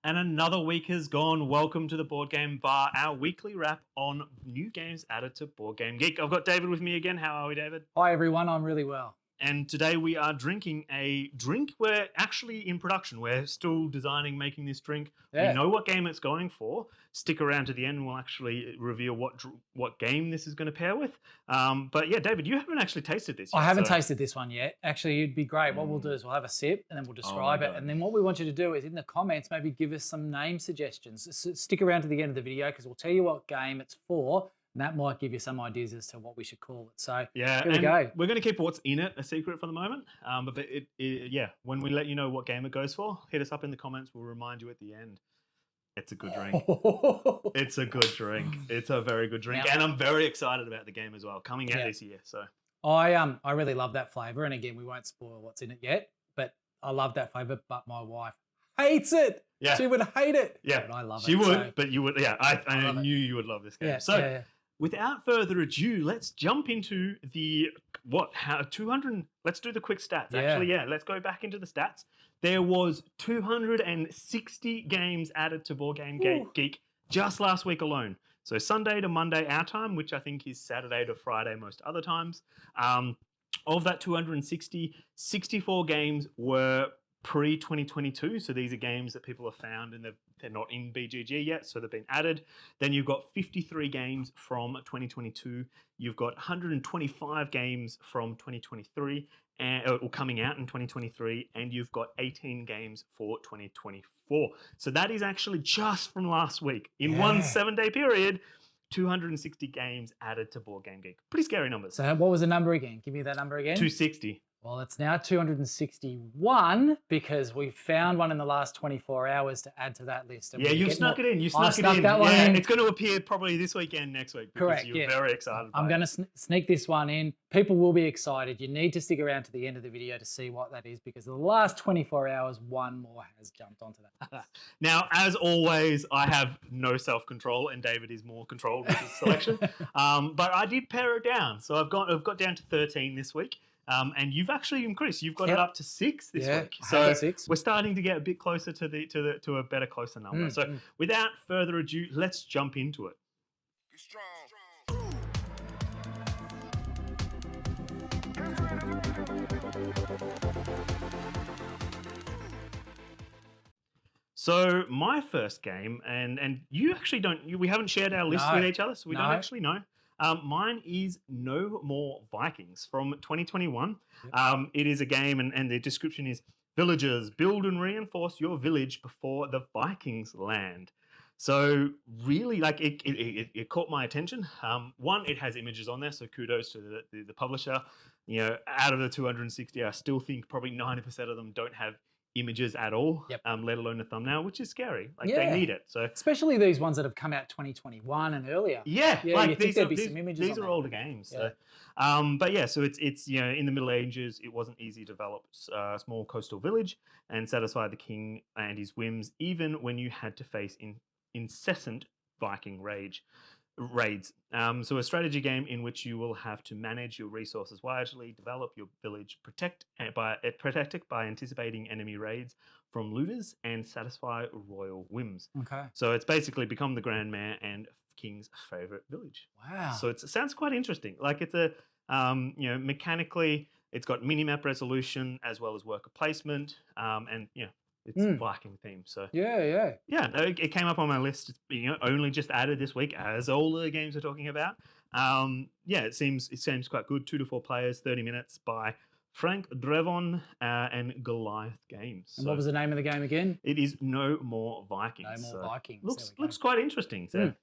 And another week has gone. Welcome to the Board Game Bar, our weekly wrap on new games added to Board Game Geek. I've got David with me again. How are we, David? Hi, everyone. I'm really well. And today we are drinking a drink. We're actually in production. We're still designing, making this drink. Yeah. We know what game it's going for. Stick around to the end and we'll actually reveal what game this is going to pair with. But yeah, David, you haven't actually tasted this yet. I haven't tasted this one yet. Actually, it'd be great. What we'll do is we'll have a sip and then we'll describe it. And then what we want you to do is in the comments, maybe give us some name suggestions. Stick around to the end of the video because we'll tell you what game it's for. And that might give you some ideas as to what we should call it. So yeah, here we go. We're going to keep what's in it a secret for the moment. But when we let you know what game it goes for, hit us up in the comments. We'll remind you at the end. It's a good drink. It's a good drink. It's a very good drink. And I'm very excited about the game as well, coming out this year. So I really love that flavour. And again, we won't spoil what's in it yet, but I love that flavour. But my wife hates it. Yeah. She would hate it. Yeah. But I love it. She would, but you would. Yeah. I knew you would love this game. Yeah, without further ado, let's jump into the 200. Let's do the quick stats. Actually, let's go back into the stats. There was 260 games added to Board Game Geek just last week alone. So Sunday to Monday our time, which I think is Saturday to Friday most other times. Of that 260, 64 games were pre-2022, so these are games that people have found and they're not in BGG yet, so they've been added. Then you've got 53 games from 2022. You've got 125 games from 2023, or coming out in 2023, and you've got 18 games for 2024. So that is actually just from last week. In one 7-day period, 260 games added to Board Game Geek. Pretty scary numbers. So what was the number again? Give me that number again. 260. Well, it's now 261 because we found one in the last 24 hours to add to that list. And you've snuck it in. You snuck it in. That one in. It's going to appear probably this weekend, next week. Because you're very excited about it. I'm going to sneak this one in. People will be excited. You need to stick around to the end of the video to see what that is because the last 24 hours, one more has jumped onto that. Now, as always, I have no self-control and David is more controlled with his selection. But I did pare it down. So I've got down to 13 this week. And you've actually increased. You've got it up to 6 this week. So we're starting to get a bit closer to a better, closer number. So without further ado, let's jump into it. So my first game, and you actually we haven't shared our list with each other, so we don't actually know. Mine is No More Vikings from 2021. It is a game, and the description is: villagers, build and reinforce your village before the Vikings land. So really, like it caught my attention. One, it has images on there, so kudos to the publisher. You know, out of the 260, I still think probably 90% of them don't have images at all, let alone a thumbnail, which is scary. Like they need it. So especially these ones that have come out 2021 and earlier. Like these are older games. So. So it's in the Middle Ages, it wasn't easy to develop a small coastal village and satisfy the king and his whims, even when you had to face incessant Viking raids. So a strategy game in which you will have to manage your resources wisely, develop your village, protect it by anticipating enemy raids from looters, and satisfy royal whims. Okay. So it's basically become the Grand Mayor and King's favorite village. Wow. So it sounds quite interesting. Like it's a mechanically, it's got minimap resolution as well as worker placement, it's Viking themed, so it came up on my list. It's only just added this week, as all the games we're talking about. It seems quite good. 2 to 4 players, 30 minutes by Frank Drevon and Goliath Games. And what was the name of the game again? It is No More Vikings. No More Vikings. Looks quite interesting. So,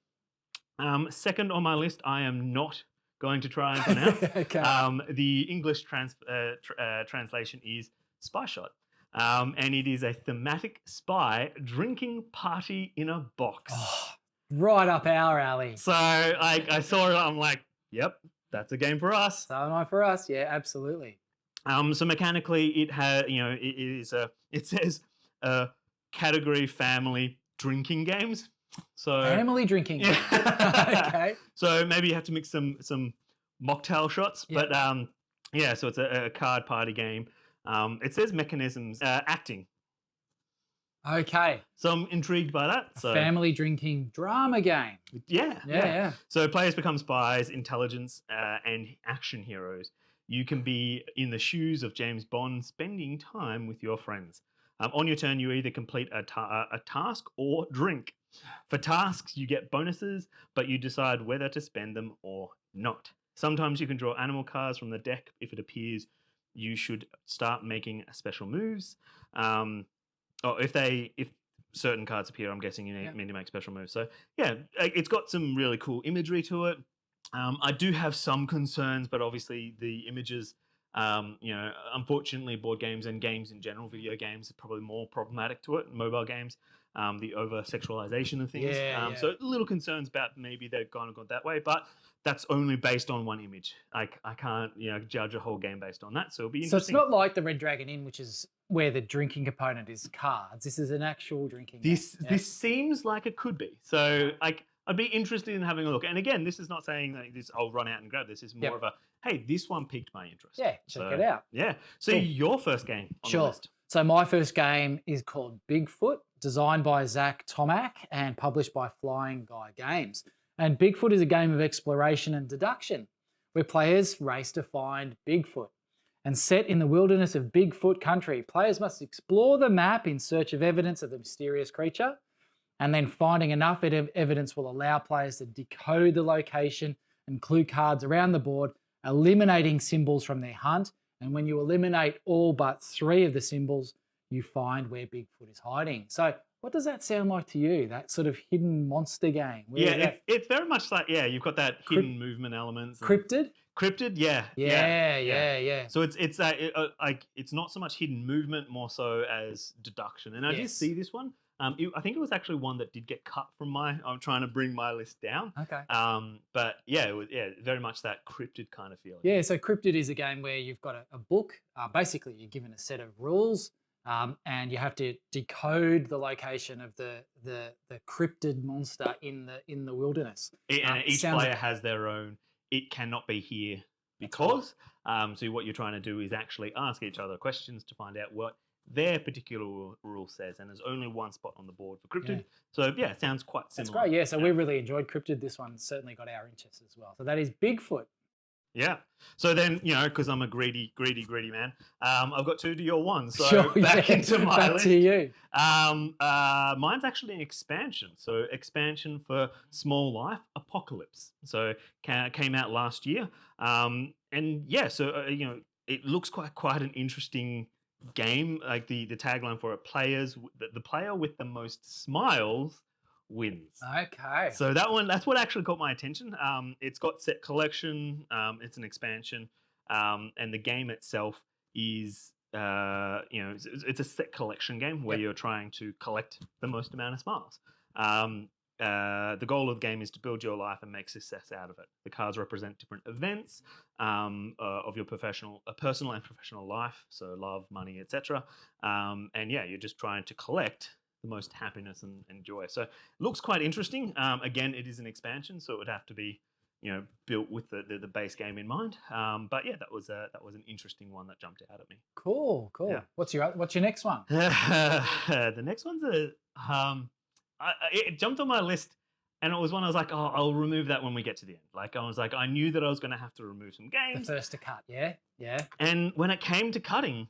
second on my list, I am not going to try and pronounce. The English translation is Spy Shot. And it is a thematic spy drinking party in a box. Oh, right up our alley. So I saw it, I'm like, yep, that's a game for us. So am I for us, yeah, absolutely. So mechanically, it has, it says category family drinking games. So family drinking. Okay. So maybe you have to mix some mocktail shots, but so it's a card party game. It says mechanisms, acting. Okay. So I'm intrigued by that. A So family drinking drama game. yeah. So players become spies, intelligence, and action heroes. You can be in the shoes of James Bond, spending time with your friends. On your turn, you either complete a task or drink. For tasks, you get bonuses, but you decide whether to spend them or not. Sometimes you can draw animal cards from the deck if it appears you should start making special moves. Or if certain cards appear, I'm guessing you need to make special moves. So yeah, it's got some really cool imagery to it. I do have some concerns, but obviously the images, unfortunately, board games and games in general, video games, are probably more problematic to it. Mobile games, the over sexualization of things. So little concerns about maybe they've kind of gone that way, but that's only based on one image. I can't judge a whole game based on that. So it'll be interesting. So it's not like the Red Dragon Inn, which is where the drinking component is cards. This is an actual drinking game. This seems like it could be. So I'd be interested in having a look. And again, this is not saying that I'll run out and grab this. It's more of a, hey, this one piqued my interest. Yeah, check it out. Yeah. So your first game on the list. So my first game is called Bigfoot, designed by Zach Tomac and published by Flying Guy Games. And Bigfoot is a game of exploration and deduction, where players race to find Bigfoot. And set in the wilderness of Bigfoot country, players must explore the map in search of evidence of the mysterious creature, and then finding enough evidence will allow players to decode the location and clue cards around the board, eliminating symbols from their hunt. And when you eliminate all but 3 of the symbols, you find where Bigfoot is hiding. So what does that sound like to you, that sort of hidden monster game? It's very much like, you've got that hidden movement elements. Cryptid? Cryptid, yeah. So it's not so much hidden movement, more so as deduction. And I did see this one. I think it was actually one that did get cut from I'm trying to bring my list down. Okay. But it was very much that cryptid kind of feeling. Yeah, so cryptid is a game where you've got a book. Basically, you're given a set of rules, and you have to decode the location of the cryptid monster in the wilderness. And each player has their own. It cannot be here because. So what you're trying to do is actually ask each other questions to find out what their particular rule says, and there's only one spot on the board for cryptid. So it sounds quite similar. That's great. Yeah, so we really enjoyed cryptid. This one certainly got our interest as well. So that is Bigfoot. Yeah. So then, because I'm a greedy man, I've got 2 to your 1. So into my back list. to you. Mine's actually an expansion. So expansion for Small Life Apocalypse. So came out last year. It looks quite an interesting game. Like the tagline for it, the player with the most smiles wins. Okay. So that's what actually caught my attention. It's got set collection. It's an expansion, and the game itself is, it's a set collection game where you're trying to collect the most amount of smiles. The goal of the game is to build your life and make success out of it. The cards represent different events of your personal and professional life, so love, money, etc. You're just trying to collect the most happiness and joy. So it looks quite interesting. Again, it is an expansion, so it would have to be built with the base game in mind. That was an interesting one that jumped out at me. Cool. Yeah. What's your next one? The next one's it jumped on my list, and it was one I was like, oh, I'll remove that when we get to the end. Like I was like, I knew that I was going to have to remove some games. The first to cut, yeah. And when it came to cutting,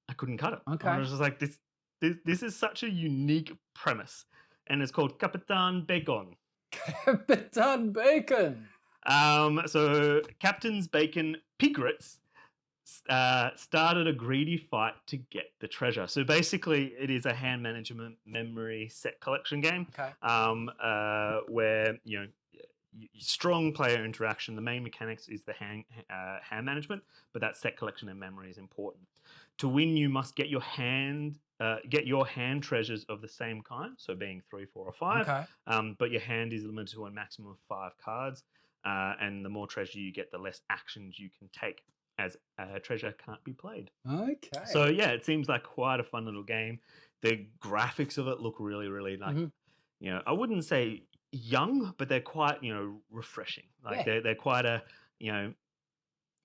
I couldn't cut it. Okay. I was just like, this is such a unique premise, and it's called Capitan Bacon. Capitan Bacon. So Captain's Bacon Pigrets started a greedy fight to get the treasure. So basically, it is a hand management memory set collection game. Okay. Where strong player interaction. The main mechanics is the hand management, but that set collection and memory is important. To win, you must get your hand treasures of the same kind, so being 3, 4, or 5. Okay. But your hand is limited to a maximum of 5 cards, and the more treasure you get, the less actions you can take, as treasure can't be played. Okay. So it seems like quite a fun little game. The graphics of it look really, really like, I wouldn't say young, but they're quite, refreshing. Like they're quite a,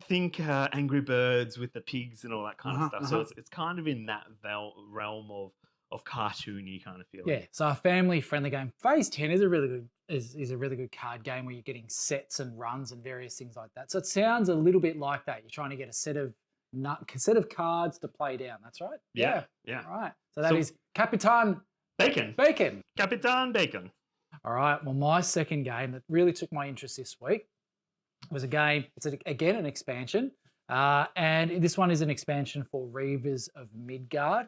think Angry Birds with the pigs and all that kind of stuff. So it's kind of in that realm cartoony kind of feeling. Yeah, so a family-friendly game. Phase 10 is a really good is a really good card game where you're getting sets and runs and various things like that. So it sounds a little bit like that. You're trying to get a set of cards to play down. That's right. Yeah. All right. So that is Capitan Bacon. Capitan Bacon. All right. Well, my second game that really took my interest this week was a game. It's again an expansion, and this one is an expansion for Reavers of Midgard.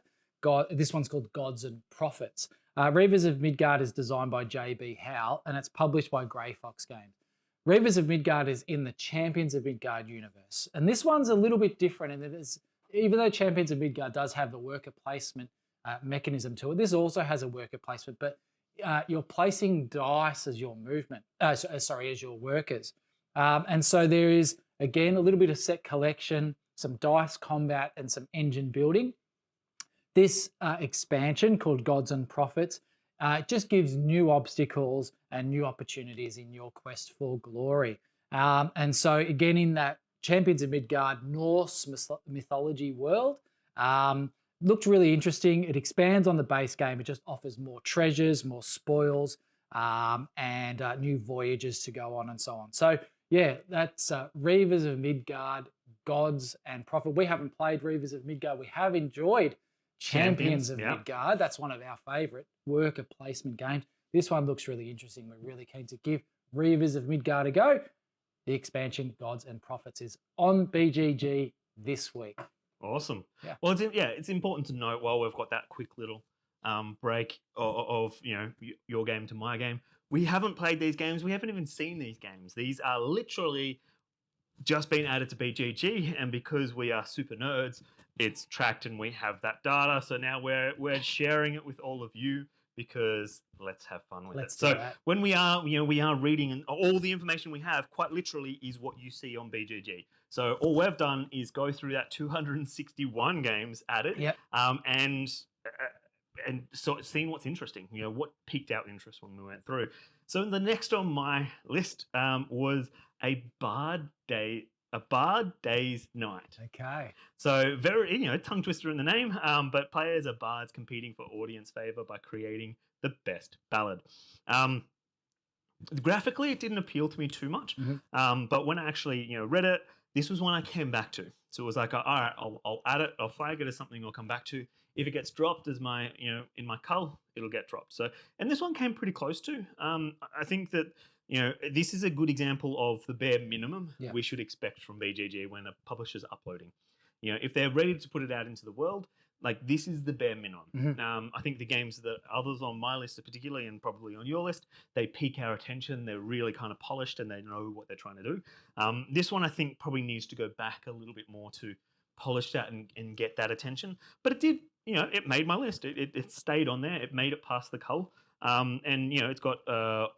This one's called Gods and Prophets. Reavers of Midgard is designed by J.B. Howell, and it's published by Grey Fox Games. Reavers of Midgard is in the Champions of Midgard universe, and this one's a little bit different. And it is, even though Champions of Midgard does have the worker placement mechanism to it, this also has a worker placement, but you're placing dice as your movement. As your workers, and so there is again a little bit of set collection, some dice combat, and some engine building. This expansion called Gods and Prophets just gives new obstacles and new opportunities in your quest for glory. And so again, in that Champions of Midgard Norse mythology world, looked really interesting. It expands on the base game. It just offers more treasures, more spoils, and new voyages to go on and so on. So yeah, that's Reavers of Midgard, Gods and Prophet. We haven't played Reavers of Midgard. We have enjoyed Champions of Midgard. That's one of our favourite worker placement games. This one looks really interesting. We're really keen to give Reavers of Midgard a go. The expansion Gods and Prophets is on BGG this week. Awesome. Yeah. Well, it's important to note while we've got that quick little break of your game to my game. We haven't played these games. We haven't even seen these games. These are literally just been added to BGG, and because we are super nerds, it's tracked and we have that data. So now we're sharing it with all of you because let's have fun with it. So when we are reading, and all the information we have quite literally is what you see on BGG. So all we've done is go through that 261 games added, and so seeing what's interesting, what piqued our interest when we went through. So the next on my list was a Bard Day's Night. Okay. So very, tongue twister in the name, but players are bards competing for audience favor by creating the best ballad. Graphically, it didn't appeal to me too much, but when I actually, read it, this was one I came back to. So it was like, all right, I'll add it, I'll flag it as something I'll come back to. If it gets dropped as my, in my cull, it'll get dropped. So, and this one came pretty close to. I think that, this is a good example of the bare minimum we should expect from BGG when a publisher's uploading. If they're ready to put it out into the world, like this is the bare minimum. I think the games that others on my list, particularly, and probably on your list, they pique our attention. They're really kind of polished and they know what they're trying to do. This one, I think, probably needs to go back a little bit more to polish that and get that attention. But it did, it made my list. It stayed on there. It made it past the cull. And it's got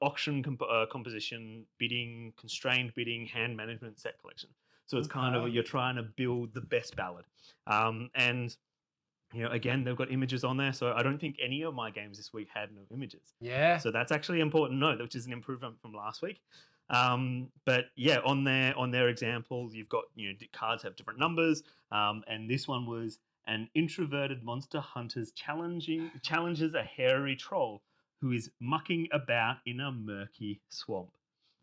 auction composition, bidding, constrained bidding, hand management, set collection. So it's kind of you're trying to build the best ballad. And again, they've got images on there. So I don't think any of my games this week had no images. Yeah. So that's actually an important note, which is an improvement from last week. But yeah, on their examples, you've got cards have different numbers. And this one was an introverted monster hunter's challenges a hairy troll who is mucking about in a murky swamp.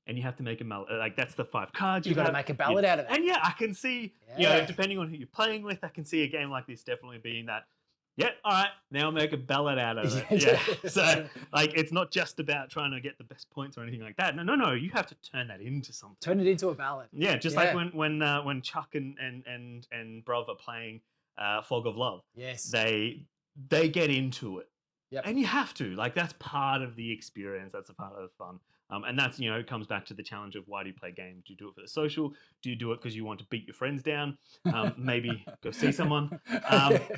And you have to make a like that's the 5 cards. You've got to make a ballad out of it. And yeah, I can see, depending on who you're playing with, I can see a game like this definitely being that, all right, now make a ballad out of it. Yeah. So like it's not just about trying to get the best points or anything like that. No, you have to turn that into something. Turn it into a ballad. Yeah, just like when Chuck and Bruv are playing Fog of Love. Yes. They get into it. Yep. And you have to. Like that's part of the experience. That's a part of the fun. And that's, it comes back to the challenge of why do you play games? Do you do it for the social? Do you do it because you want to beat your friends down? Maybe go see someone?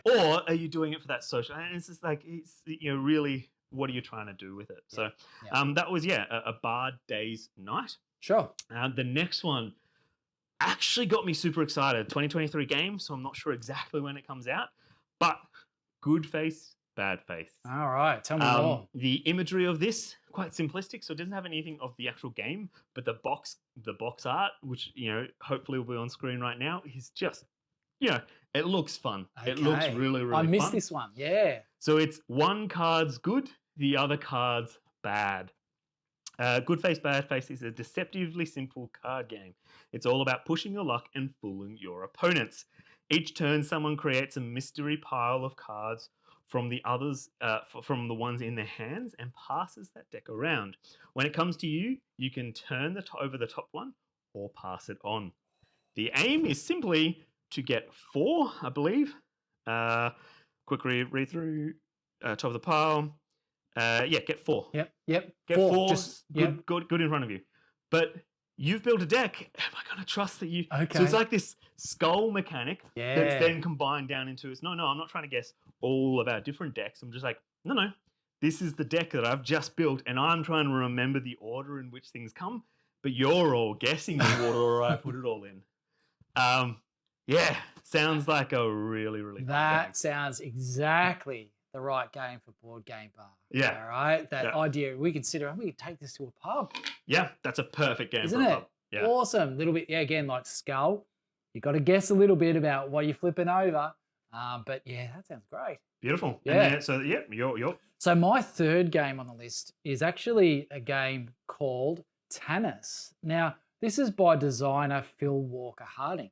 Or are you doing it for that social? And it's just like, it's, really, what are you trying to do with it? So that was, a Bard Day's Night. Sure. The next one actually got me super excited. 2023 game, so I'm not sure exactly when it comes out. But Good Face, Bad Face. All right, tell me more. The imagery of this, quite simplistic, so it doesn't have anything of the actual game, but the box art, which hopefully will be on screen right now, is just It looks fun. Okay. It looks really, really I fun. missed this one. Yeah. So it's one card's good, the other card's bad. Good Face, Bad Face is a deceptively simple card game. It's all about pushing your luck and fooling your opponents. Each turn, someone creates a mystery pile of cards from the others, from the ones in their hands, and passes that deck around. When it comes to you, you can turn over the top one or pass it on. The aim is simply to get 4, I believe. Quick read through. Top of the pile. Get 4. Yep. Get 4. Just, Good in front of you. But you've built a deck. Am I going to trust that you? Okay. So it's like this skull mechanic Yeah. that's then combined down into no, I'm not trying to guess all of our different decks. I'm just like, no. This is the deck that I've just built, and I'm trying to remember the order in which things come. But you're all guessing the order I put it all in. Sounds like a really, really fun game. That sounds exactly the right game for Board Game Bar. Yeah. All right. That idea, we could take this to a pub. Yeah, that's a perfect game Isn't for a it? pub. Yeah. Awesome. Little bit, again, like Skull. You got to guess a little bit about what you're flipping over. But yeah, that sounds great. Beautiful. Yeah. You're. So my third game on the list is actually a game called Tannis. Now, this is by designer Phil Walker Harding.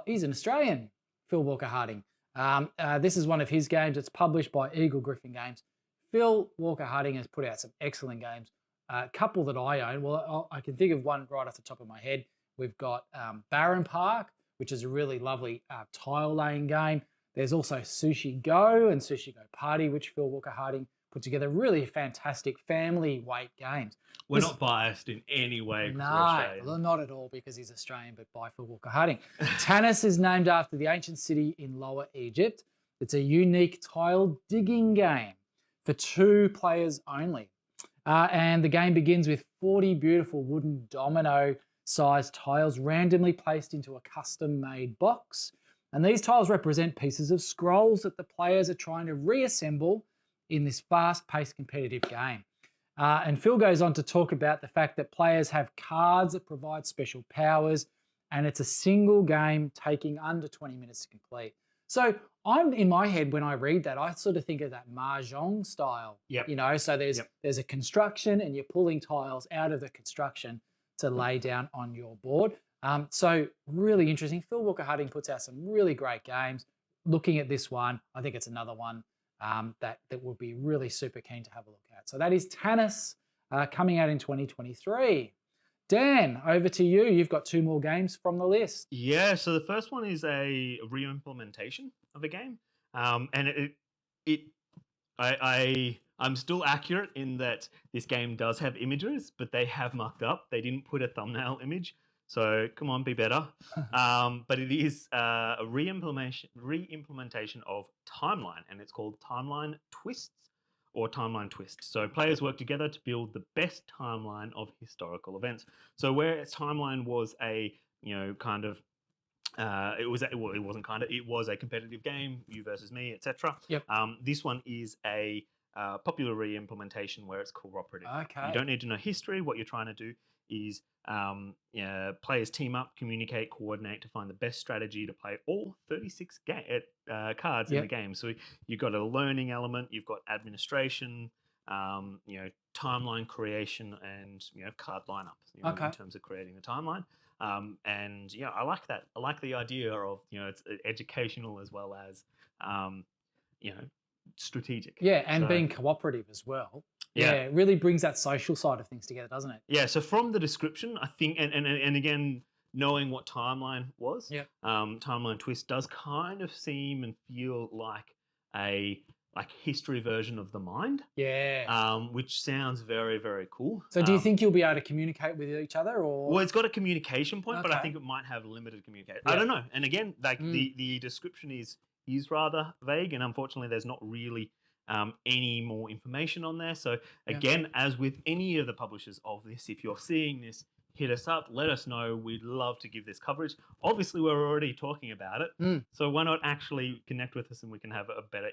He's an Australian, Phil Walker Harding. This is one of his games. It's published by Eagle Griffin Games. Phil Walker Harding has put out some excellent games. A couple that I own. Well, I can think of one right off the top of my head. We've got Barron Park, which is a really lovely tile laying game. There's also Sushi Go and Sushi Go Party, which Phil Walker Harding put together. Really fantastic family weight games. We're not biased in any way. No, not at all, because he's Australian, but by Phil Walker Harding. Tannis is named after the ancient city in Lower Egypt. It's a unique tile digging game for 2 players only. And the game begins with 40 beautiful wooden domino-sized tiles randomly placed into a custom-made box. And these tiles represent pieces of scrolls that the players are trying to reassemble in this fast-paced competitive game. And Phil goes on to talk about the fact that players have cards that provide special powers, and it's a single game taking under 20 minutes to complete. So I'm in my head, when I read that, I sort of think of that Mahjong style. Yep. You know, so there's a construction and you're pulling tiles out of the construction to lay down on your board. So really interesting. Phil Walker Harding puts out some really great games. Looking at this one, I think it's another one that will be really super keen to have a look at. So that is Tannis coming out in 2023. Dan, over to you. You've got 2 more games from the list. Yeah, so the first one is a re-implementation of a game. And I'm still accurate in that this game does have images, but they have mucked up. They didn't put a thumbnail image. So come on, be better. But it is a re-implementation of Timeline, and it's called Timeline Twists or Timeline Twist. So players work together to build the best timeline of historical events. So where Timeline was a, it was a competitive game, you versus me, etc. Yep. This one is a popular re-implementation where it's cooperative. Okay. You don't need to know history. What you're trying to do is players team up, communicate, coordinate to find the best strategy to play all 36 cards in the game. So you've got a learning element, you've got administration, timeline creation, and card lineup. In terms of creating the timeline. I like that. I like the idea of it's educational as well as strategic. Yeah, and being cooperative as well. Yeah, it really brings that social side of things together, doesn't it? Yeah, so from the description, I think, and again, knowing what Timeline was, Timeline Twist does kind of seem and feel like a history version of the mind. Yeah. Which sounds very, very cool. So do you think you'll be able to communicate with each other, or? Well, it's got a communication point, but I think it might have limited communication. I don't know. And again, the description is rather vague, and unfortunately there's not really any more information on there. So again, as with any of the publishers of this, if you're seeing this, hit us up, let us know. We'd love to give this coverage. Obviously, we're already talking about it, so why not actually connect with us and we can have a better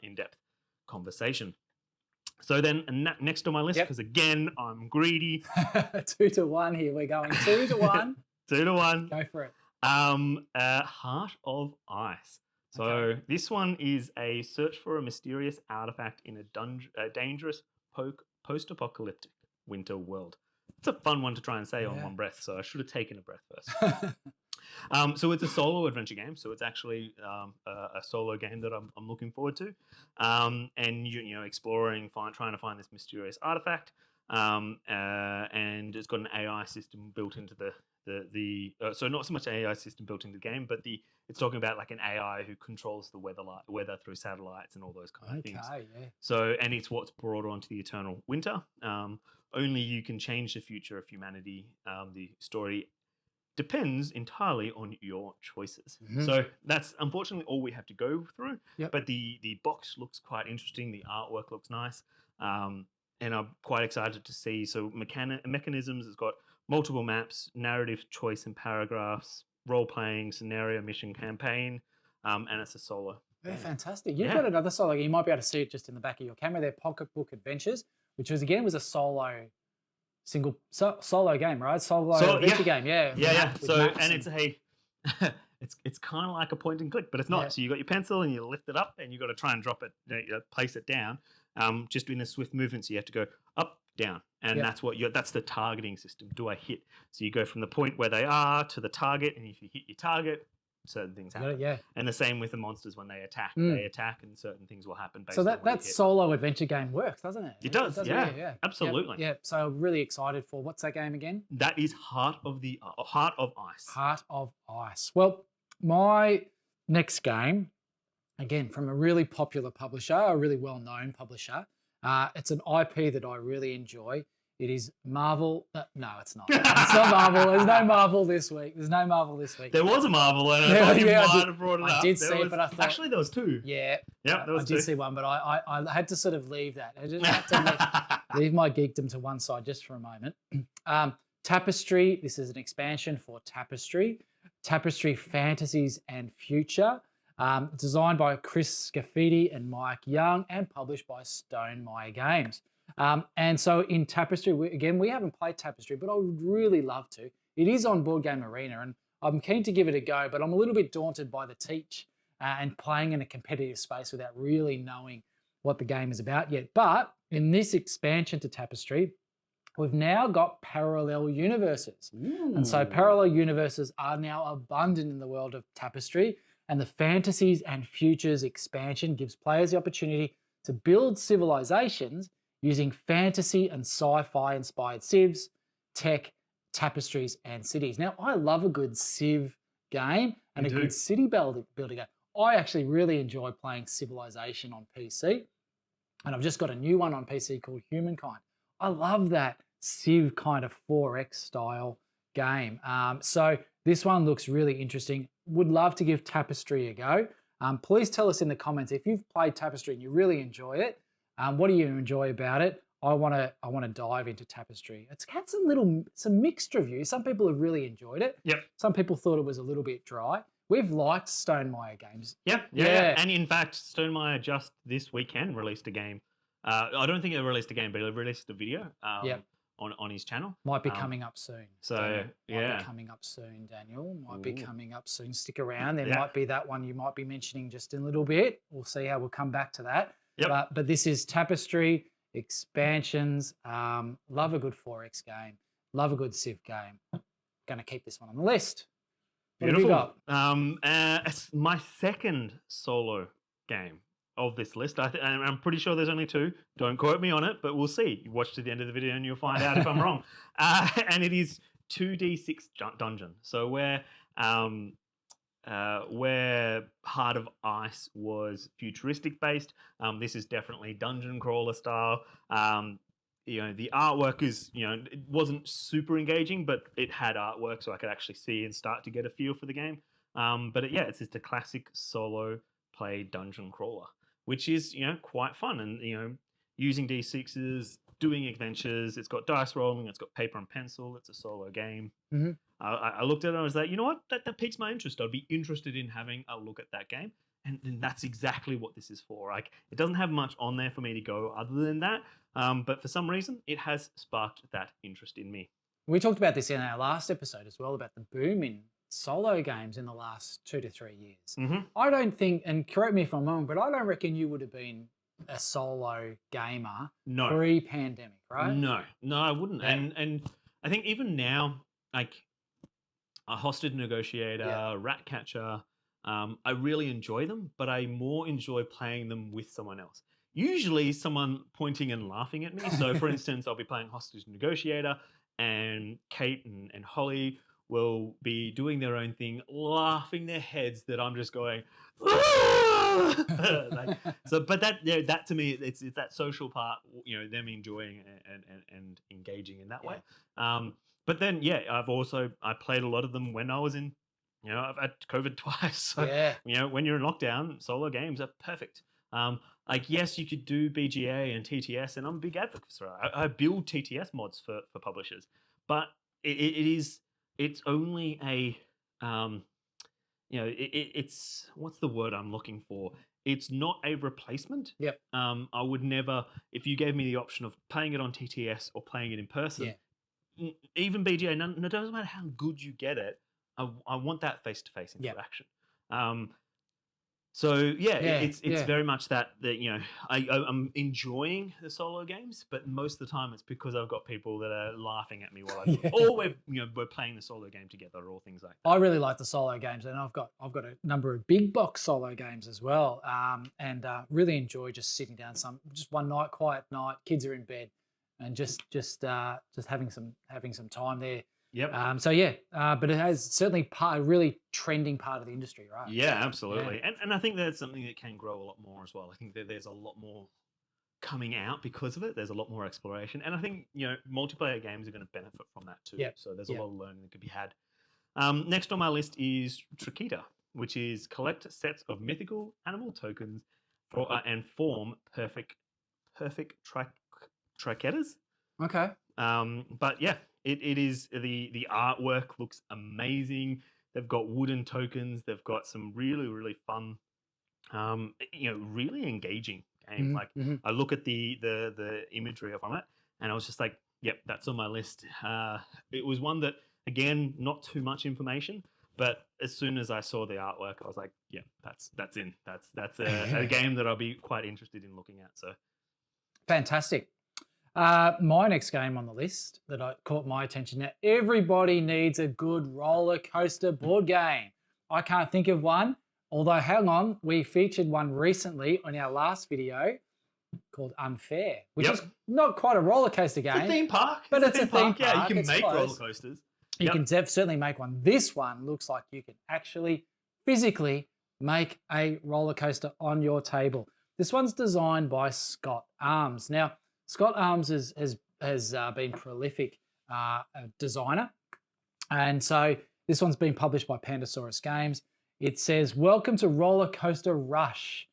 in-depth conversation. So then next on my list, because again, I'm greedy. 2 to 1 here. We're going 2 to 1. 2 to 1. Go for it. Heart of Ice. So this one is a search for a mysterious artifact in a dangerous post-apocalyptic winter world. It's a fun one to try and say on one breath, so I should have taken a breath first. So it's a solo adventure game. So it's actually a solo game that I'm looking forward to, and exploring, trying to find this mysterious artifact, and it's got an AI system built into so not so much an AI system built into the game, but it's talking about like an AI who controls the weather through satellites and all those kind of things. Yeah. So, and it's what's brought on to the eternal winter. Only you can change the future of humanity. The story depends entirely on your choices. So that's unfortunately all we have to go through. But the box looks quite interesting. The artwork looks nice. And I'm quite excited to see. So mechanisms, it's got multiple maps, narrative choice and paragraphs, role-playing, scenario, mission, campaign, and it's a solo. Yeah, fantastic. You've got another solo. You might be able to see it just in the back of your camera there, Pocketbook Adventures, which was a solo game, right? Solo adventure game, Yeah. So, and it's it's kind of like a point and click, but it's not. So you got your pencil and you lift it up, and you got to try and drop it, place it down, just in a swift movement. So you have to go up, down, and that's the targeting system. Do I hit? So you go from the point where they are to the target, and if you hit your target, certain things happen. And the same with the monsters when they attack. They attack, and certain things will happen. So that solo adventure game works, doesn't it? It does. Yeah, absolutely. Yeah. So really excited for what's that game again? That is Heart of Ice. Heart of Ice. Well, my next game, again from a really popular publisher, a really well-known publisher. It's an IP that I really enjoy. It is Marvel. No, it's not. It's not Marvel. There's no Marvel this week. There was a Marvel, and I thought you might have brought it up. I did see it, but I thought... Actually, there was two. Yeah. Yeah, there was two. I did see one, but I had to sort of leave that. I just had to leave my geekdom to one side just for a moment. Tapestry. This is an expansion for Tapestry. Tapestry Fantasies and Future. Designed by Chris Scafidi and Mike Young and published by Stonemaier Games. And so in Tapestry, we haven't played Tapestry, but I would really love to. It is on Board Game Arena, and I'm keen to give it a go, but I'm a little bit daunted by the teach and playing in a competitive space without really knowing what the game is about yet. But in this expansion to Tapestry, we've now got parallel universes. And so parallel universes are now abundant in the world of Tapestry. And the Fantasies and Futures expansion gives players the opportunity to build civilizations using fantasy and sci-fi inspired civs, tech, tapestries, and cities. Now, I love a good civ game and a good city building game. I actually really enjoy playing Civilization on PC, and I've just got a new one on PC called Humankind. I love that civ kind of 4X style game. So this one looks really interesting. Would love to give Tapestry a go. Please tell us in the comments if you've played Tapestry and you really enjoy it. What do you enjoy about it? I want to dive into Tapestry. It's had some mixed reviews. Some people have really enjoyed it. Yep. Some people thought it was a little bit dry. We've liked Stonemaier Games. Yeah. And in fact, Stonemaier just this weekend released a game. I don't think it released a game, but it released a video. On his channel. Might be coming up soon. So, Might be coming up soon, Daniel. Might be coming up soon. Stick around. There might be that one you might be mentioning just in a little bit. We'll see how we'll come back to that. Yep. But this is Tapestry, expansions. Love a good 4X game. Love a good civ game. Going to keep this one on the list. Beautiful. What have you got? It's my second solo game of this list. I'm pretty sure there's only two. Don't quote me on it, but we'll see. You watch to the end of the video and you'll find out if I'm wrong. And it is 2D6 dungeon. So where Heart of Ice was futuristic based, this is definitely dungeon crawler style. The artwork is, it wasn't super engaging, but it had artwork, so I could actually see and start to get a feel for the game. It's just a classic solo play dungeon crawler, which is, quite fun. And, using D6s, doing adventures. It's got dice rolling. It's got paper and pencil. It's a solo game. I looked at it and I was like, you know what? That piques my interest. I'd be interested in having a look at that game. And that's exactly what this is for. Like, it doesn't have much on there for me to go other than that. But for some reason, it has sparked that interest in me. We talked about this in our last episode as well, about the boom in solo games in the last 2 to 3 years. Mm-hmm. I don't think, and correct me if I'm wrong, but I don't reckon you would have been a solo gamer No. pre-pandemic, right? No, I wouldn't. Yeah. And I think even now, like a hostage negotiator, rat catcher, I really enjoy them, but I more enjoy playing them with someone else. Usually someone pointing and laughing at me. So for instance, I'll be playing hostage negotiator and Kate and Holly will be doing their own thing, laughing their heads that I'm just going, like, so, but that to me, it's that social part, them enjoying and engaging in that way. But then, I played a lot of them when I was in, I've had COVID twice. So, when you're in lockdown, solo games are perfect. Like, yes, you could do BGA and TTS, and I'm a big advocate for it. I build TTS mods for publishers, but it's only a, it's, what's the word I'm looking for? It's not a replacement. Yep. I would never, if you gave me the option of playing it on TTS or playing it in person, even BGA, it doesn't matter how good you get it, I want that face-to-face interaction. It's very much that I'm enjoying the solo games, but most of the time it's because I've got people that are laughing at me while I do it, or we're playing the solo game together, or things like that. I really like the solo games, and I've got a number of big box solo games as well, and really enjoy just sitting down just one night, quiet night, kids are in bed, and just having some time there. Yep. But it has certainly a really trending part of the industry, right? Yeah, absolutely. Yeah. And I think that's something that can grow a lot more as well. I think that there's a lot more coming out because of it. There's a lot more exploration. And I think, multiplayer games are going to benefit from that too. So there's a lot of learning that could be had. Next on my list is Trakita, which is collect sets of mythical animal tokens and form perfect triquettas. Okay. But yeah, it is, the artwork looks amazing. They've got wooden tokens. They've got some really, really fun, really engaging game. Like I look at the imagery from it, and I was just like, yep, that's on my list. It was one that, again, not too much information, but as soon as I saw the artwork, I was like, yeah, that's in. That's a game that I'll be quite interested in looking at. So fantastic. My next game on the list that caught my attention. Now, everybody needs a good roller coaster board game. I can't think of one, although hang on, we featured one recently on our last video called Unfair, which is not quite a roller coaster game. It's a theme park. But it's a theme park. Yeah, you can make roller coasters. You can certainly make one. This one looks like you can actually physically make a roller coaster on your table. This one's designed by Scott Arms. Now, Scott Arms has been prolific designer, and so this one's been published by Pandasaurus Games. It says, "Welcome to Roller Coaster Rush,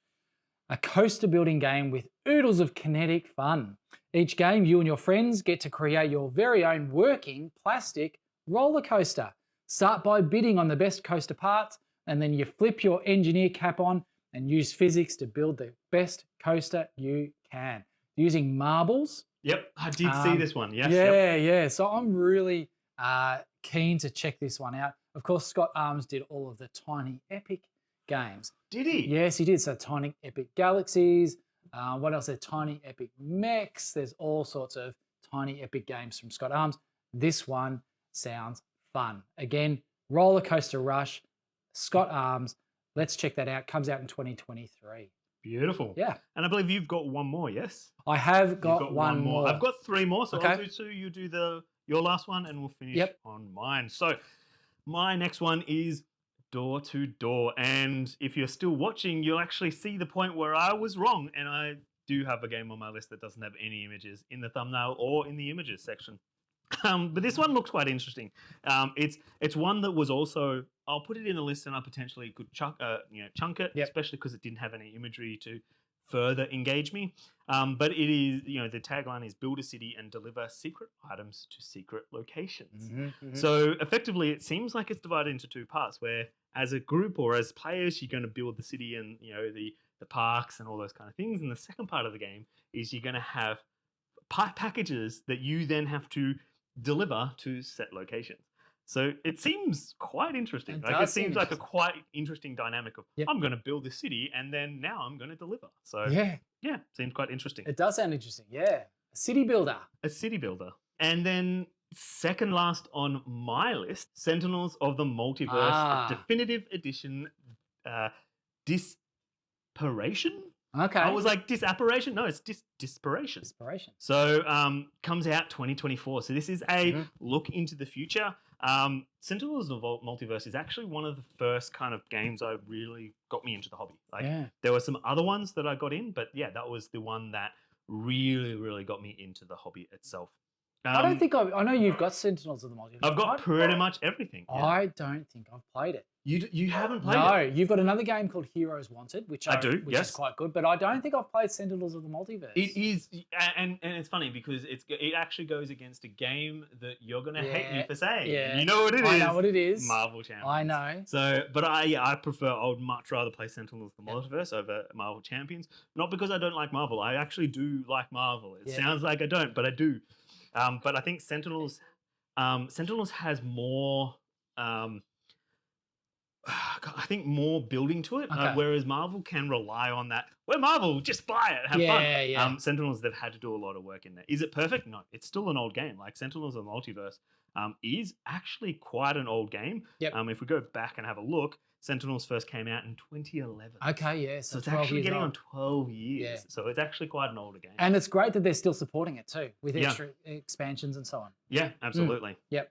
a coaster building game with oodles of kinetic fun. Each game, you and your friends get to create your very own working plastic roller coaster. Start by bidding on the best coaster parts, and then you flip your engineer cap on and use physics to build the best coaster you can. Using marbles." Yep, I did see this one. Yes. Yeah. So I'm really keen to check this one out. Of course, Scott Arms did all of the Tiny Epic games. Did he? Yes, he did. So Tiny Epic Galaxies. What else? There? Tiny Epic Mechs. There's all sorts of Tiny Epic games from Scott Arms. This one sounds fun. Again, Roller Coaster Rush, Scott Arms. Let's check that out. Comes out in 2023. Beautiful. Yeah. And I believe you've got one more, yes? I have got one more. I've got three more, so okay. I'll do two. You do your last one, and we'll finish on mine. So my next one is Door to Door. And if you're still watching, you'll actually see the point where I was wrong. And I do have a game on my list that doesn't have any images in the thumbnail or in the images section. But this one looks quite interesting. It's one that was also, I'll put it in the list, and I potentially could chunk it, especially because it didn't have any imagery to further engage me. But it is, the tagline is build a city and deliver secret items to secret locations. So effectively, it seems like it's divided into two parts, where as a group or as players, you're going to build the city and the parks and all those kind of things. And the second part of the game is you're going to have packages that you then have to deliver to set locations. So it seems quite interesting. It Like it does seems seem like a quite interesting dynamic of Yep. I'm going to build this city and then now I'm going to deliver. So Yeah, yeah, seems quite interesting. it does sound interesting. Yeah, a city builder. A city builder. And then second last on my list, Sentinels of the Multiverse Definitive Edition Dispiration? Okay. I was like, disapparation? No, it's dispiration. Inspiration. So comes out 2024. So this is a look into the future. Sentinels of the Multiverse is actually one of the first kind of games I really got me into the hobby. Like there were some other ones that I got in, but yeah, that was the one that really, really got me into the hobby itself. I don't think I know you've got Sentinels of the Multiverse. I've got pretty much everything. Yeah. I don't think I've played it. You haven't played it? No, you've got another game called Heroes Wanted, which I do, which is quite good, but I don't think I've played Sentinels of the Multiverse. It is, and it's funny because it actually goes against a game that you're gonna hate me for saying. Yeah. You know what it is? I know what it is. Marvel Champions. I know. So, but I would much rather play Sentinels of the Multiverse over Marvel Champions. Not because I don't like Marvel. I actually do like Marvel. It sounds like I don't, but I do. But I think Sentinels has more. I think more building to it, whereas Marvel can rely on that. We're Marvel, just buy it, have fun. Yeah. Sentinels, they've had to do a lot of work in there. Is it perfect? No, it's still an old game. Like Sentinels of the Multiverse is actually quite an old game. Yep. If we go back and have a look, Sentinels first came out in 2011. Okay, yeah. So it's actually getting on 12 years. Yeah. So it's actually quite an older game. And it's great that they're still supporting it too, with extra expansions and so on. Yeah, absolutely. Yep.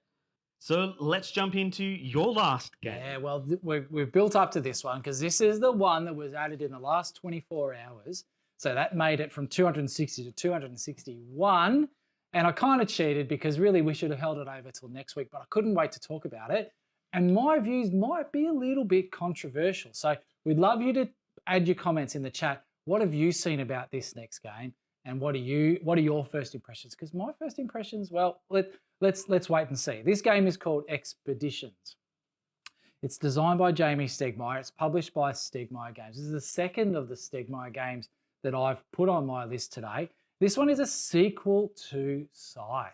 So let's jump into your last game. Yeah, well, we've built up to this one because this is the one that was added in the last 24 hours. So that made it from 260 to 261. And I kind of cheated because really we should have held it over till next week, but I couldn't wait to talk about it. And my views might be a little bit controversial. So we'd love you to add your comments in the chat. What have you seen about this next game? And what are your first impressions? Because my first impressions, well, let's wait and see. This game is called Expeditions. It's designed by Jamie Stegmaier. It's published by Stegmaier Games. This is the second of the Stegmaier games that I've put on my list today. This one is a sequel to Scythe.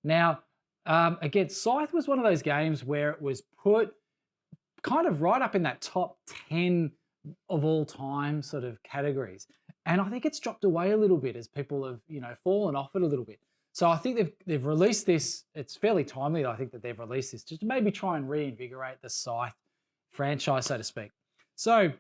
Now, again, Scythe was one of those games where it was put kind of right up in that top 10 of all time sort of categories. And I think it's dropped away a little bit as people have, fallen off it a little bit. So I think they've released this. It's fairly timely, I think, that they've released this just to maybe try and reinvigorate the Scythe franchise, so to speak. So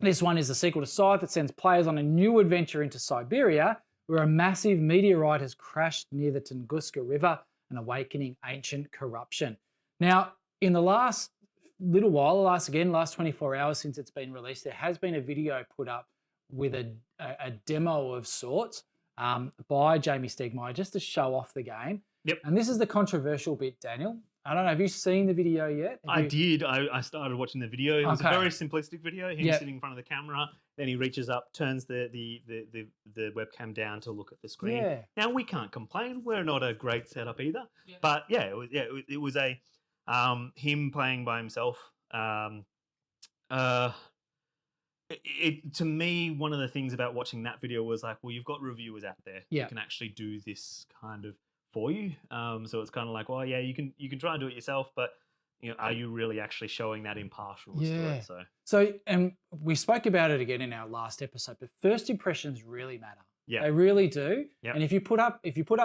this one is the sequel to Scythe that sends players on a new adventure into Siberia, where a massive meteorite has crashed near the Tunguska River and awakening ancient corruption. Now, in the last little while, last 24 hours since it's been released, there has been a video put up with a demo of sorts by Jamie Stegmaier just to show off the game. Yep. And this is the controversial bit, Daniel. I don't know, have you seen the video yet? I did. I started watching the video. It was a very simplistic video. Him sitting in front of the camera. Then he reaches up, turns the webcam down to look at the screen. Yeah. Now, we can't complain. We're not a great setup either. Yeah. But yeah, it was a him playing by himself. To me, one of the things about watching that video was like, well, you've got reviewers out there who can actually do this kind of for you. So it's kind of like, well, yeah, you can try and do it yourself, but are you really actually showing that impartialness to it? So, and we spoke about it again in our last episode, but first impressions really matter. Yeah, they really do. Yep. And if you put up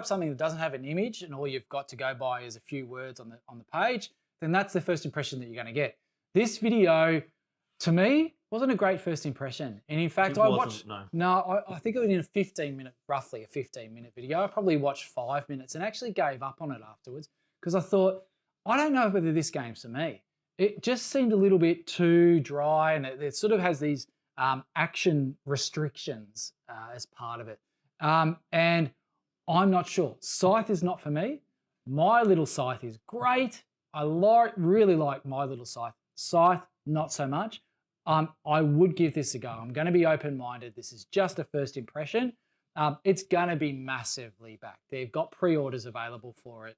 something that doesn't have an image and all you've got to go by is a few words on the page, then that's the first impression that you're going to get. This video, to me, wasn't a great first impression. And in fact, I watched, I think it was in roughly a 15-minute video. I probably watched 5 minutes and actually gave up on it afterwards because I thought, I don't know whether this game's for me. It just seemed a little bit too dry, and it sort of has these action restrictions as part of it. And I'm not sure. Scythe is not for me. My Little Scythe is great. I really like My Little Scythe. Scythe, not so much. I would give this a go. I'm going to be open-minded. This is just a first impression. It's going to be massively back. They've got pre-orders available for it.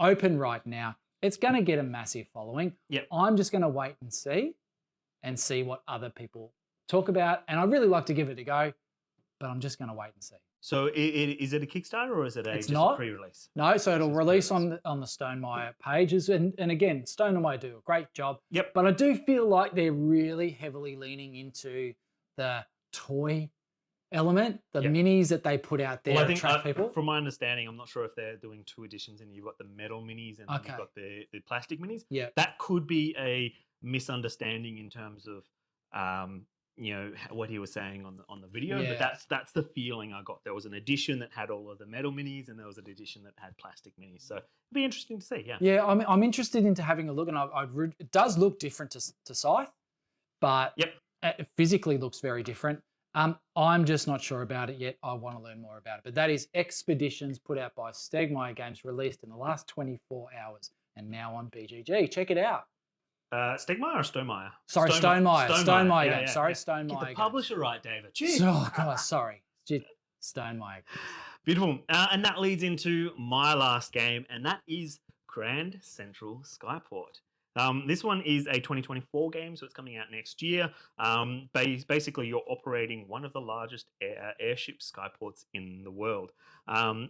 Open right now. It's going to get a massive following. Yep. I'm just going to wait and see what other people talk about. And I'd really like to give it a go, but I'm just going to wait and see. So is it a Kickstarter or is it It's just not. a pre-release? No, so it'll Just release pre-release. on the Stonemaier pages, and again, Stonemaier do a great job. Yep. But I do feel like they're really heavily leaning into the toy element, the Yep. minis that they put out there Well, I to think attract people. from my understanding, I'm not sure if they're doing 2 editions and you've got the metal minis and then Okay. you've got the plastic minis. Yeah. That could be a misunderstanding in terms of what he was saying on the video, Yeah. but that's the feeling I got. There was an edition that had all of the metal minis and there was an edition that had plastic minis. So it'd be interesting to see. Yeah. Yeah, I'm interested into having a look, and it does look different to Scythe, but Yep. it physically looks very different. I'm just not sure about it yet. I want to learn more about it. But that is Expeditions, put out by Stegmaier Games, released in the last 24 hours and now on BGG. Check it out. Stegmaier or Stonemaier? Sorry, Stonemaier. Stonemaier Yeah, Games. yeah, Sorry, yeah. Stonemaier Get the Games. publisher right, David. Jeez. Oh, God, sorry. Stonemaier. Beautiful. And that leads into my last game, and that is Grand Central Skyport. This one is a 2024 game, so it's coming out next year. Basically, you're operating one of the largest airship skyports in the world.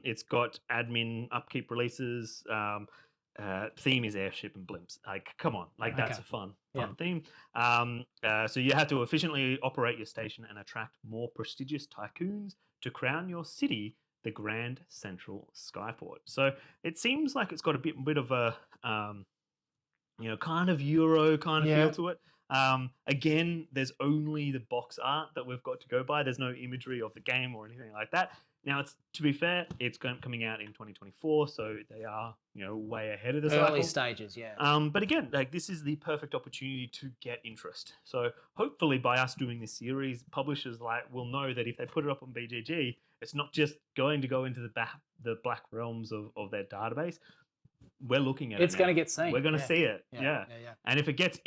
It's got admin upkeep releases. Theme is airship and blimps. Like, come on, like that's Okay. a fun Yeah. theme. So you have to efficiently operate your station and attract more prestigious tycoons to crown your city the Grand Central Skyport. So it seems like it's got a bit of a kind of Euro kind of feel to it. Again, there's only the box art that we've got to go by. There's no imagery of the game or anything like that. Now, to be fair, it's coming out in 2024, so they are way ahead of the Early cycle. stages, yeah. But again, like this is the perfect opportunity to get interest. So hopefully, by us doing this series, publishers will know that if they put it up on BGG, it's not just going to go into the black realms of their database. We're looking at it. It's going to get seen. We're going to see it. Yeah. And if it gets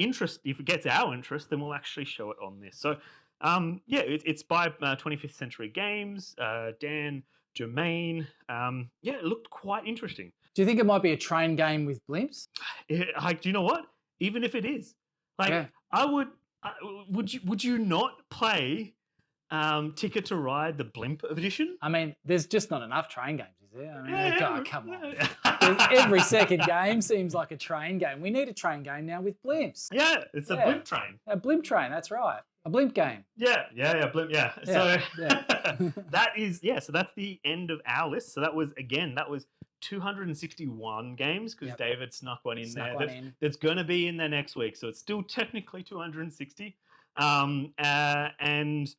our interest, then we'll actually show it on this. So, it's by 25th Century Games, Dan Germain. It looked quite interesting. Do you think it might be a train game with blimps? Do you know what? Even if it is, I would. Would you not play Ticket to Ride the Blimp edition? I mean, there's just not enough train games, is there? I mean, Yeah. come on. Every second game seems like a train game. We need a train game now with blimps. Yeah, it's a Yeah. blimp train. A blimp train, that's right. A blimp game. Yeah, blimp. Yeah. So Yeah. so that's the end of our list. So that was 261 games because Yep. David snuck one in Snuck there. one in. That's going to be in there next week. So it's still technically 260. And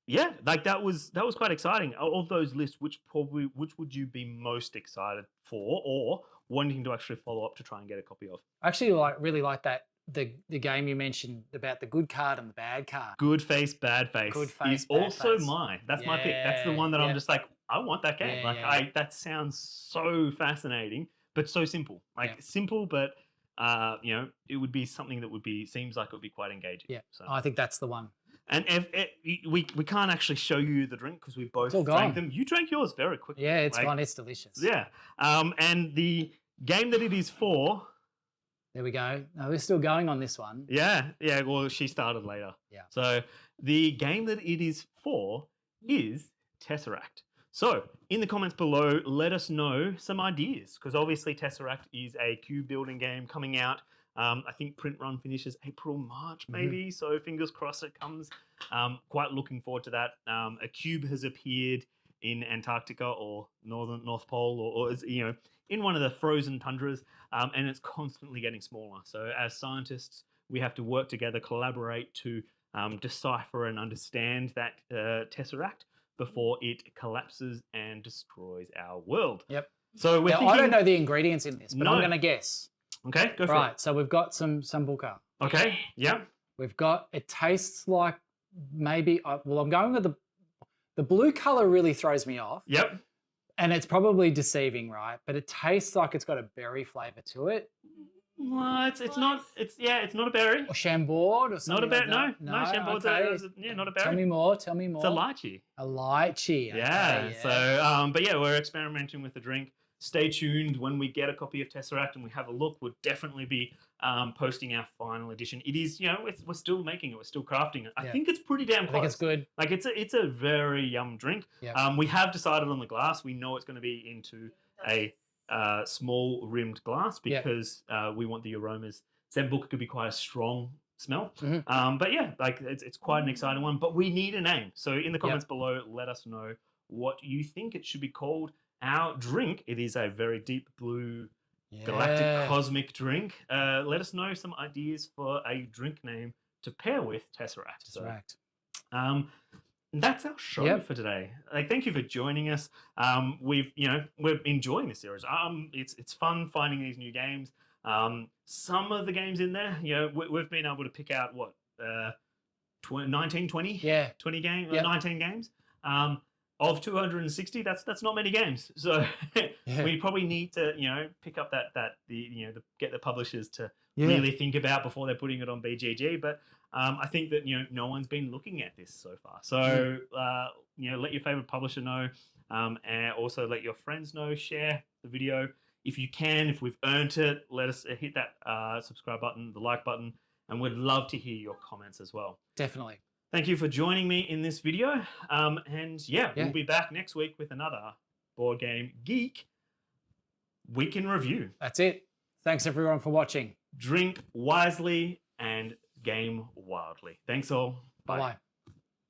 yeah, that was quite exciting. Of those lists, which would you be most excited for or wanting to actually follow up to try and get a copy of? I actually really like that the game you mentioned about the good card and the bad card. Good Face, Bad Face. Good Face, is Bad also Face. mine. That's my pick. That's the one that I'm Yeah. just like, I want that game. Yeah, that sounds so fascinating, but so simple. Simple, but it would be something that seems like it would be quite engaging. Yeah, So. I think that's the one. And we can't actually show you the drink because we both all drank gone. them. You drank yours very quickly. Yeah, it's gone. It's delicious. Yeah. And the game that it is for. There we go. No, we're still going on this one. Yeah. Well, she started later. Yeah. So the game that it is for is Tesseract. So in the comments below, let us know some ideas because obviously Tesseract is a cube building game coming out. I think print run finishes April, March, maybe. So fingers crossed it comes. Quite looking forward to that. A cube has appeared in Antarctica or North Pole or in one of the frozen tundras, and it's constantly getting smaller. So as scientists, we have to work together, collaborate to decipher and understand that Tesseract before it collapses and destroys our world. Yep. So we're Now, I don't know the ingredients in this, but I'm going to guess. Okay, go for it. Right, so we've got some sambuca. Okay, yeah. We've got, it tastes like maybe, I'm going with the blue color really throws me off. Yep. And it's probably deceiving, right? But it tastes like it's got a berry flavor to it. Well, it's not a berry. Or Chambord or something. Not a berry. like that. No, Chambord's okay. not a berry. Tell me more. It's a lychee. A lychee. Okay, Yeah. So, but yeah, we're experimenting with the drink. stay tuned. When we get a copy of Tesseract and we have a look, we'll definitely be posting our final edition. It is, we're still making it, we're still crafting it. I think it's pretty damn close. I think it's good. Like it's a very yum drink. Yep. We have decided on the glass. We know it's going to be into a small rimmed glass because we want the aromas. Sambuca could be quite a strong smell. But yeah, like it's quite an exciting one. But we need a name. So in the comments below, let us know what you think it should be called. Our drink, it is a very deep blue galactic cosmic drink. Let us know some ideas for a drink name to pair with Tesseract. So, that's our show for today. Like, thank you for joining us. We're enjoying this series. It's fun finding these new games. Some of the games in there, we've been able to pick out 19 games, 19 games. Of 260, that's not many games. So we probably need to, pick up get the publishers to really think about before they're putting it on BGG. But I think that no one's been looking at this so far. So let your favorite publisher know, and also let your friends know. Share the video if you can. If we've earned it, let us hit that subscribe button, the like button, and we'd love to hear your comments as well. Definitely. Thank you for joining me in this video. We'll be back next week with another Board Game Geek week in review. That's it. Thanks everyone for watching. Drink wisely and game wildly. Thanks all. Bye. Bye-bye.